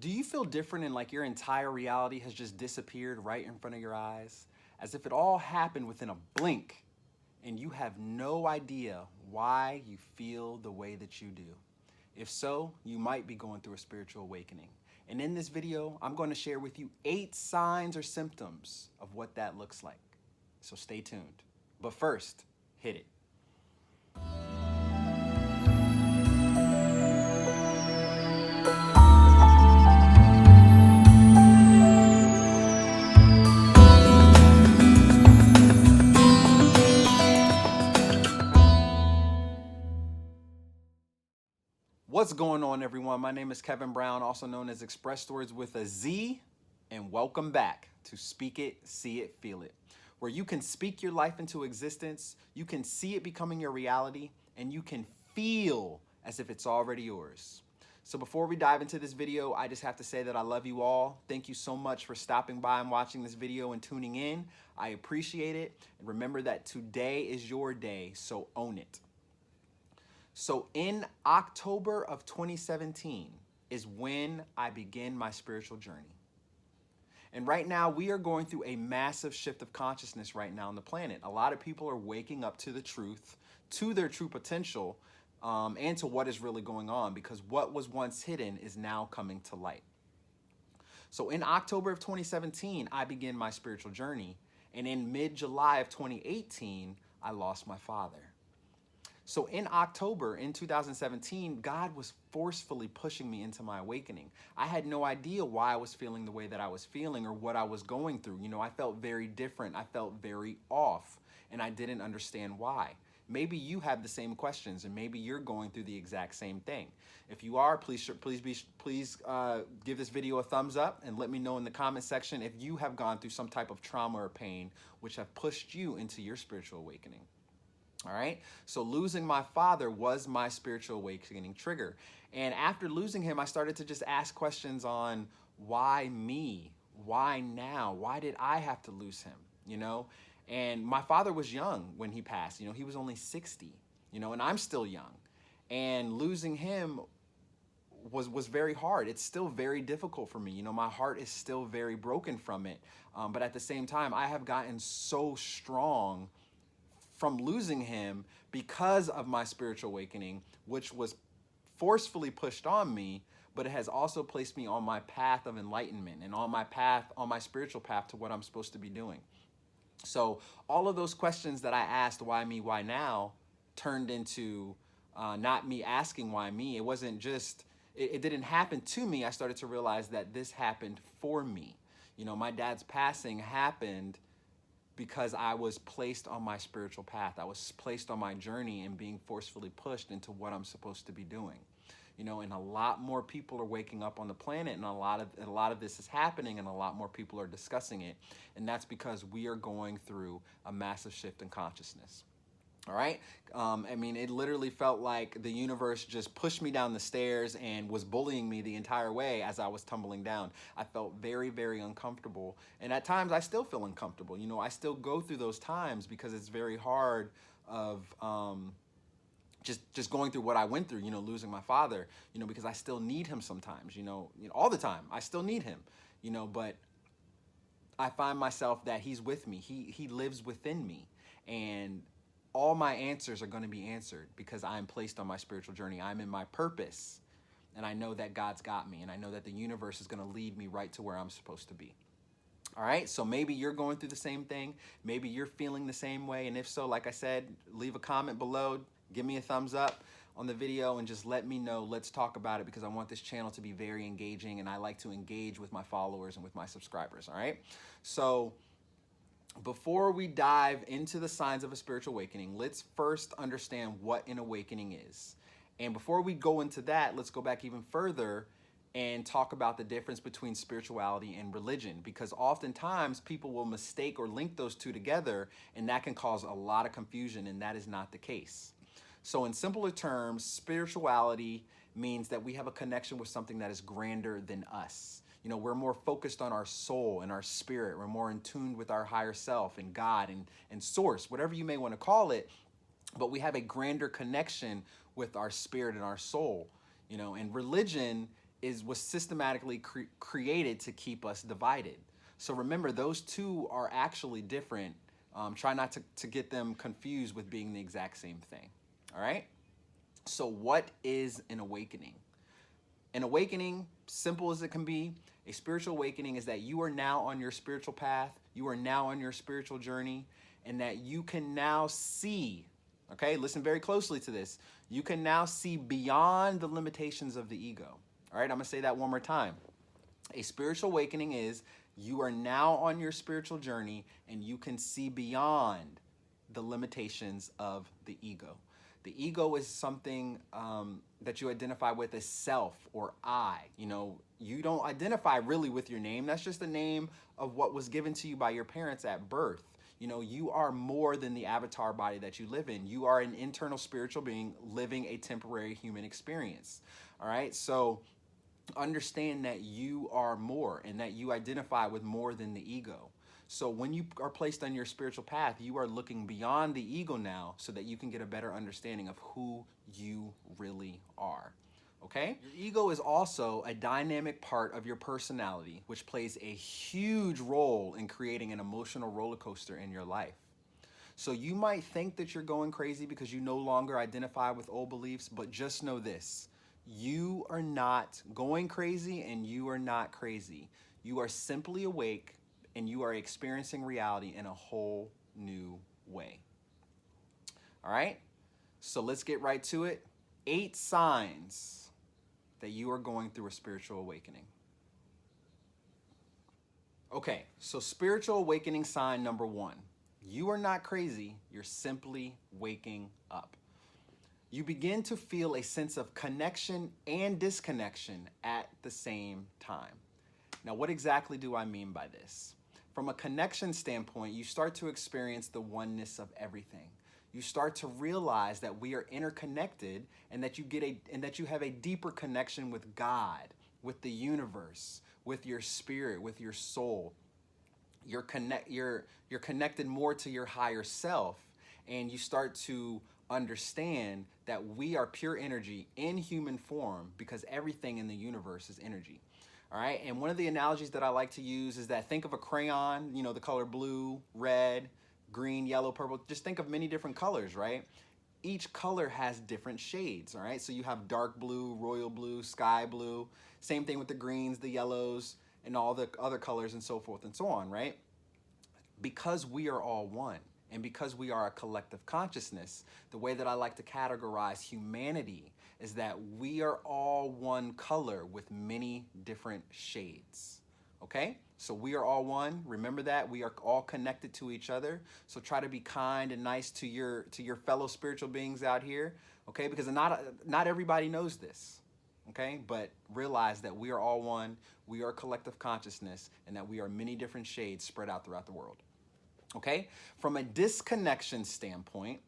Do you feel different and like your entire reality has just disappeared right in front of your eyes? As if it all happened within a blink and you have no idea why you feel the way that you do? If so, you might be going through a spiritual awakening. And in this video, I'm going to share with you 8 signs or symptoms of what that looks like. So stay tuned. But first, hit it. What's going on, everyone? My name is Kevin Brown, also known as Express Stories with a Z, and welcome back to Speak It, See It, Feel It, where you can speak your life into existence, you can see it becoming your reality, and you can feel as if it's already yours. So before we dive into this video, I just have to say that I love you all. Thank you so much for stopping by and watching this video and tuning in. I appreciate it. And remember that today is your day, so own it. So in October of 2017 is when I begin my spiritual journey. And right now we are going through a massive shift of consciousness right now on the planet. A lot of people are waking up to the truth, to their true potential, and to what is really going on, because what was once hidden is now coming to light. So in October of 2017, I began my spiritual journey. And in mid-July of 2018, I lost my father. So in October in 2017, God was forcefully pushing me into my awakening. I had no idea why I was feeling the way that I was feeling or what I was going through. You know, I felt very different. I felt very off, and I didn't understand why. Maybe you have the same questions, and maybe you're going through the exact same thing. If you are, please give this video a thumbs up and let me know in the comment section if you have gone through some type of trauma or pain which have pushed you into your spiritual awakening. All right. So losing my father was my spiritual awakening trigger. And after losing him, I started to just ask questions on why me? Why now? Why did I have to lose him? You know, and my father was young when he passed. You know, he was only 60, you know, and I'm still young. And losing him was very hard. It's still very difficult for me. You know, my heart is still very broken from it. But at the same time, I have gotten so strong from losing him because of my spiritual awakening, which was forcefully pushed on me, but it has also placed me on my path of enlightenment and on my spiritual path to what I'm supposed to be doing. So all of those questions that I asked, why me, why now, turned into not me asking why me. It wasn't just, it didn't happen to me. I started to realize that this happened for me. You know, my dad's passing happened because I was placed on my spiritual path. I was placed on my journey and being forcefully pushed into what I'm supposed to be doing. You know, and a lot more people are waking up on the planet, and a lot of this is happening, and a lot more people are discussing it. And that's because we are going through a massive shift in consciousness. All right. I mean, it literally felt like the universe just pushed me down the stairs and was bullying me the entire way as I was tumbling down. I felt very, very uncomfortable. And at times I still feel uncomfortable. You know, I still go through those times because it's very hard of just going through what I went through, you know, losing my father, you know, because I still need him sometimes, you know, all the time. I still need him, you know, but I find myself that he's with me. He lives within me. And all my answers are going to be answered because I'm placed on my spiritual journey. I'm in my purpose, and I know that God's got me, and I know that the universe is going to lead me right to where I'm supposed to be. All right, so maybe you're going through the same thing. Maybe you're feeling the same way, and if so, like I said, leave a comment below, give me a thumbs up on the video, and just let me know. Let's talk about it, because I want this channel to be very engaging, and I like to engage with my followers and with my subscribers, all right? So before we dive into the signs of a spiritual awakening, let's first understand what an awakening is. And before we go into that, let's go back even further and talk about the difference between spirituality and religion, because oftentimes people will mistake or link those two together, and that can cause a lot of confusion, and that is not the case. So in simpler terms, spirituality means that we have a connection with something that is grander than us. You know, we're more focused on our soul and our spirit. We're more in tune with our higher self and God and source, whatever you may want to call it. But we have a grander connection with our spirit and our soul, you know, and religion was systematically created to keep us divided. So remember, those two are actually different. Try not to get them confused with being the exact same thing. All right? So, what is an awakening? An awakening, simple as it can be, a spiritual awakening is that you are now on your spiritual path, you are now on your spiritual journey, and that you can now see, okay, listen very closely to this, you can now see beyond the limitations of the ego. All right, I'm gonna say that one more time. A spiritual awakening is you are now on your spiritual journey and you can see beyond the limitations of the ego. The ego is something that you identify with as self or I. You know, you don't identify really with your name. That's just the name of what was given to you by your parents at birth. You know, you are more than the avatar body that you live in. You are an internal spiritual being living a temporary human experience. All right, so understand that you are more and that you identify with more than the ego. So when you are placed on your spiritual path, you are looking beyond the ego now so that you can get a better understanding of who you really are. Okay? Your ego is also a dynamic part of your personality, which plays a huge role in creating an emotional roller coaster in your life. So you might think that you're going crazy because you no longer identify with old beliefs, but just know this. You are not going crazy and you are not crazy. You are simply awake and you are experiencing reality in a whole new way. All right? So let's get right to it. 8 signs that you are going through a spiritual awakening. Okay, so spiritual awakening sign number 1. You are not crazy, you're simply waking up. You begin to feel a sense of connection and disconnection at the same time. Now, what exactly do I mean by this? From a connection standpoint, you start to experience the oneness of everything. You start to realize that we are interconnected and that you have a deeper connection with God, with the universe, with your spirit, with your soul. You're connected more to your higher self, and you start to understand that we are pure energy in human form because everything in the universe is energy. All right, and one of the analogies that I like to use is that think of a crayon, you know, the color blue, red, green, yellow, purple. Just think of many different colors, right? Each color has different shades, all right? So you have dark blue, royal blue, sky blue. Same thing with the greens, the yellows, and all the other colors and so forth and so on, right? Because we are all one and because we are a collective consciousness, the way that I like to categorize humanity is that we are all one color with many different shades. Okay? So we are all one. Remember that. We are all connected to each other. So try to be kind and nice to your fellow spiritual beings out here. Okay? Because not everybody knows this. Okay? But realize that we are all one, we are a collective consciousness, and that we are many different shades spread out throughout the world. Okay? From a disconnection standpoint,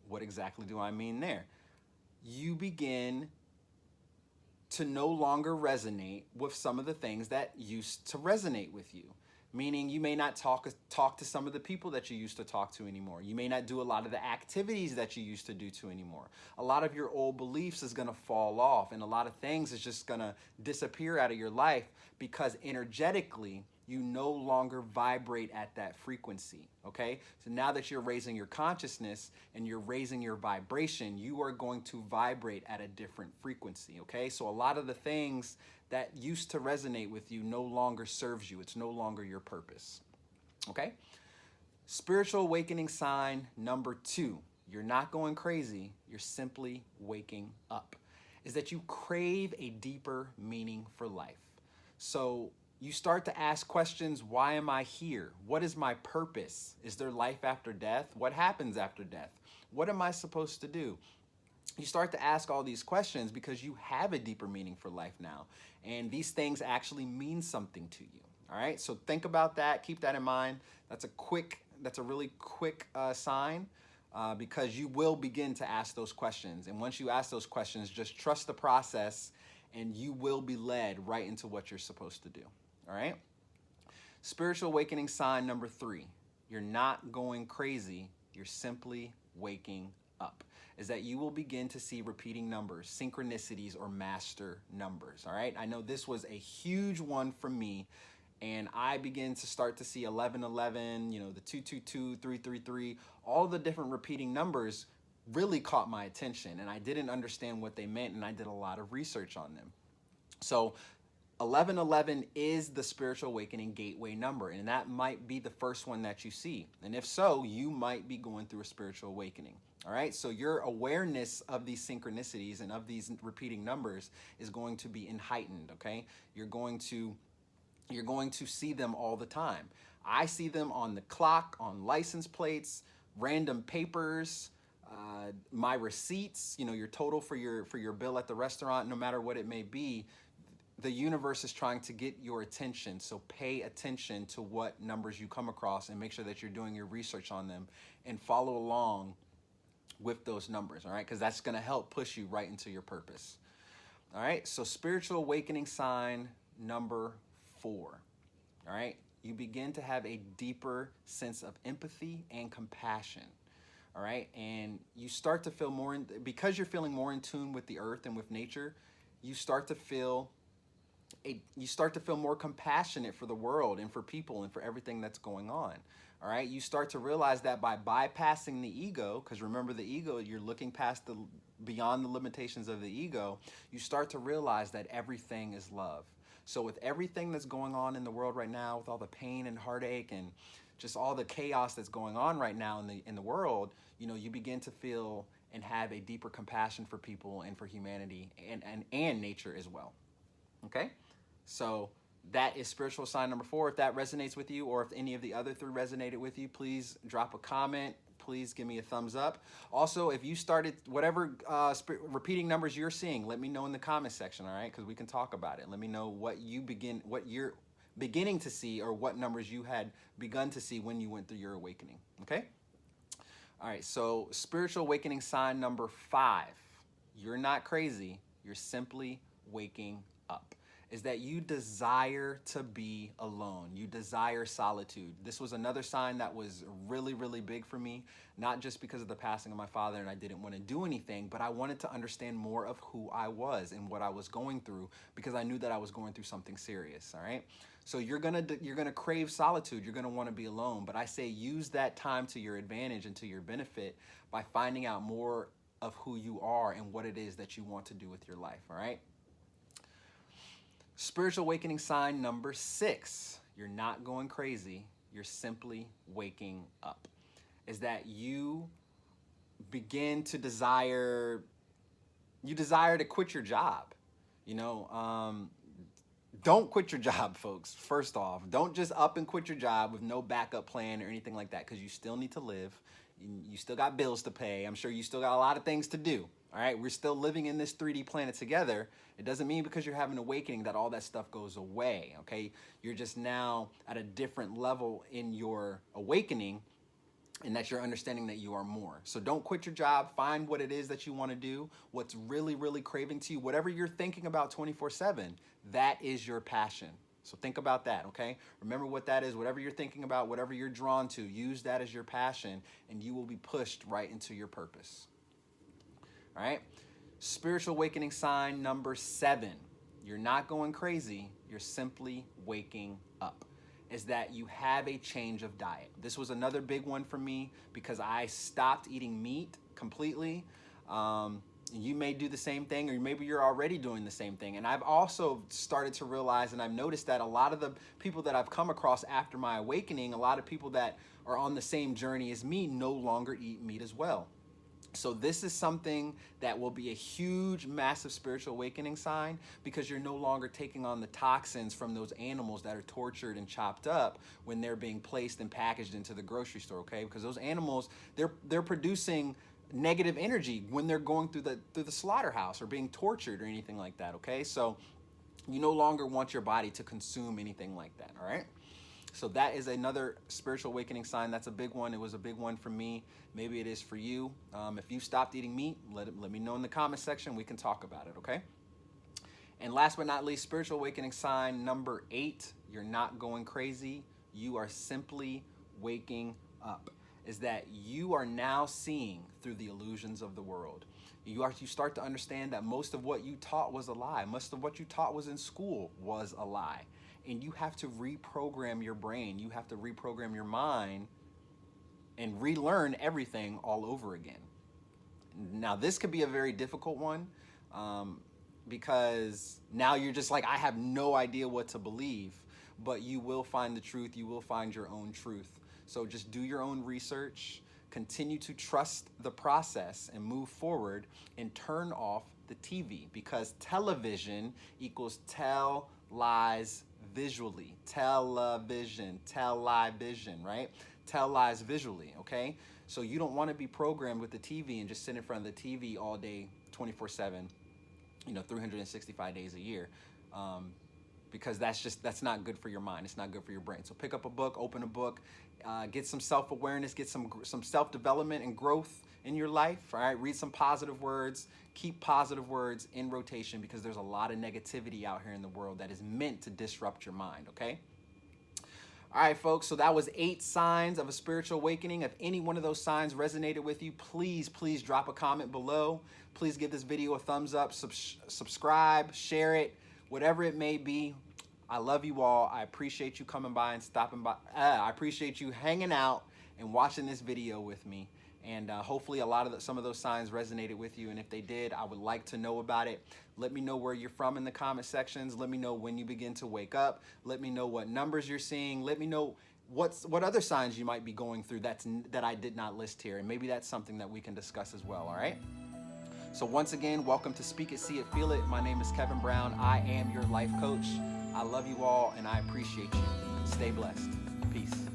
what exactly do I mean there? You begin to no longer resonate with some of the things that used to resonate with you. Meaning you may not talk to some of the people that you used to talk to anymore. You may not do a lot of the activities that you used to do to anymore. A lot of your old beliefs is gonna fall off and a lot of things is just gonna disappear out of your life because energetically you no longer vibrate at that frequency, okay? So now that you're raising your consciousness and you're raising your vibration, you are going to vibrate at a different frequency, okay? So a lot of the things that used to resonate with you no longer serves you. It's no longer your purpose, okay? Spiritual awakening sign number 2, you're not going crazy, you're simply waking up, is that you crave a deeper meaning for life. So you start to ask questions, why am I here? What is my purpose? Is there life after death? What happens after death? What am I supposed to do? You start to ask all these questions because you have a deeper meaning for life now. And these things actually mean something to you. All right, so think about that. Keep that in mind. That's a really quick sign because you will begin to ask those questions. And once you ask those questions, just trust the process and you will be led right into what you're supposed to do. All right? Spiritual awakening sign number 3. You're not going crazy. You're simply waking up. is that you will begin to see repeating numbers, synchronicities, or master numbers. All right. I know this was a huge one for me, and I began to start to see 1111, the 222, 333, all the different repeating numbers really caught my attention, and I didn't understand what they meant, and I did a lot of research on them. So 1111 is the spiritual awakening gateway number, and that might be the first one that you see. And if so, you might be going through a spiritual awakening. All right, so your awareness of these synchronicities and of these repeating numbers is going to be heightened. Okay, you're going to see them all the time. I see them on the clock, on license plates, random papers, my receipts. Your total for your bill at the restaurant, no matter what it may be. The universe is trying to get your attention, so pay attention to what numbers you come across and make sure that you're doing your research on them and follow along with those numbers, all right? Because that's going to help push you right into your purpose. All right, so spiritual awakening sign number 4, all right? You begin to have a deeper sense of empathy and compassion, all right? And you start to feel because you're feeling more in tune with the earth and with nature, you start to feel more compassionate for the world and for people and for everything that's going on. All right. You start to realize that by bypassing the ego, because remember the ego, you're looking beyond the limitations of the ego, you start to realize that everything is love. So with everything that's going on in the world right now, with all the pain and heartache and just all the chaos that's going on right now in the world, you begin to feel and have a deeper compassion for people and for humanity and nature as well. Okay? So that is spiritual sign number 4. If that resonates with you, or if any of the other 3 resonated with you, please drop a comment. Please give me a thumbs up. Also, if you started whatever repeating numbers you're seeing, let me know in the comment section, all right? Because we can talk about it. Let me know what you're beginning to see, or what numbers you had begun to see when you went through your awakening, okay? All right, so spiritual awakening sign number 5. You're not crazy. You're simply waking up. Is that you desire to be alone. You desire solitude. This was another sign that was really, really big for me, not just because of the passing of my father and I didn't want to do anything, but I wanted to understand more of who I was and what I was going through, because I knew that I was going through something serious, all right? So you're gonna crave solitude. You're gonna want to be alone, but I say use that time to your advantage and to your benefit by finding out more of who you are and what it is that you want to do with your life, all right? Spiritual awakening sign number 6. You're not going crazy. You're simply waking up. Is that you begin to desire to quit your job. Don't quit your job, folks. First off, don't just up and quit your job with no backup plan or anything like that, because you still need to live. You still got bills to pay. I'm sure you still got a lot of things to do. All right, we're still living in this 3D planet together. It doesn't mean because you're having an awakening that all that stuff goes away, okay? You're just now at a different level in your awakening, and that you're understanding that you are more. So don't quit your job. Find what it is that you want to do, what's really, really craving to you. Whatever you're thinking about 24/7, that is your passion. So think about that, okay? Remember what that is. Whatever you're thinking about, whatever you're drawn to, use that as your passion, and you will be pushed right into your purpose. All right? Spiritual awakening sign number 7. You're not going crazy. You're simply waking up. Is that you have a change of diet. This was another big one for me because I stopped eating meat completely. You may do the same thing, or maybe you're already doing the same thing. And I've also started to realize, and I've noticed that a lot of the people that I've come across after my awakening, a lot of people that are on the same journey as me no longer eat meat as well. So this is something that will be a huge, massive spiritual awakening sign, because you're no longer taking on the toxins from those animals that are tortured and chopped up when they're being placed and packaged into the grocery store, okay? Because those animals, they're producing negative energy when they're going through the slaughterhouse or being tortured or anything like that, okay? So you no longer want your body to consume anything like that, all right? So that is another spiritual awakening sign. That's a big one. It was a big one for me. Maybe it is for you. If you stopped eating meat, let me know in the comment section. We can talk about it, okay? And last but not least, spiritual awakening sign number 8. You're not going crazy. You are simply waking up. is that you are now seeing through the illusions of the world. You start to understand that most of what you taught was a lie. Most of what you taught was in school was a lie. And you have to reprogram your brain. You have to reprogram your mind and relearn everything all over again. Now, this could be a very difficult one because now you're just like, I have no idea what to believe, but you will find the truth. You will find your own truth. So just do your own research, continue to trust the process and move forward, and turn off the TV, because television equals tell lies visually. Television, tell lie vision, right? Tell lies visually, okay? So you don't want to be programmed with the TV and just sit in front of the TV all day, 24/7, 365 days a year. Because that's not good for your mind. It's not good for your brain. So pick up a book, open a book, get some self-awareness, get some self-development and growth in your life. All right, read some positive words, keep positive words in rotation, because there's a lot of negativity out here in the world that is meant to disrupt your mind. Okay. All right, folks, so that was 8 signs of a spiritual awakening. If any one of those signs resonated with you, please drop a comment below. Please give this video a thumbs up, subscribe, share it, whatever it may be. I love you all. I appreciate you coming by and stopping by. I appreciate you hanging out and watching this video with me. And hopefully some of those signs resonated with you. And if they did, I would like to know about it. Let me know where you're from in the comment sections. Let me know when you begin to wake up. Let me know what numbers you're seeing. Let me know what other signs you might be going through that I did not list here. And maybe that's something that we can discuss as well, all right? So once again, welcome to Speak It, See It, Feel It. My name is Kevin Brown. I am your life coach. I love you all, and I appreciate you. Stay blessed. Peace.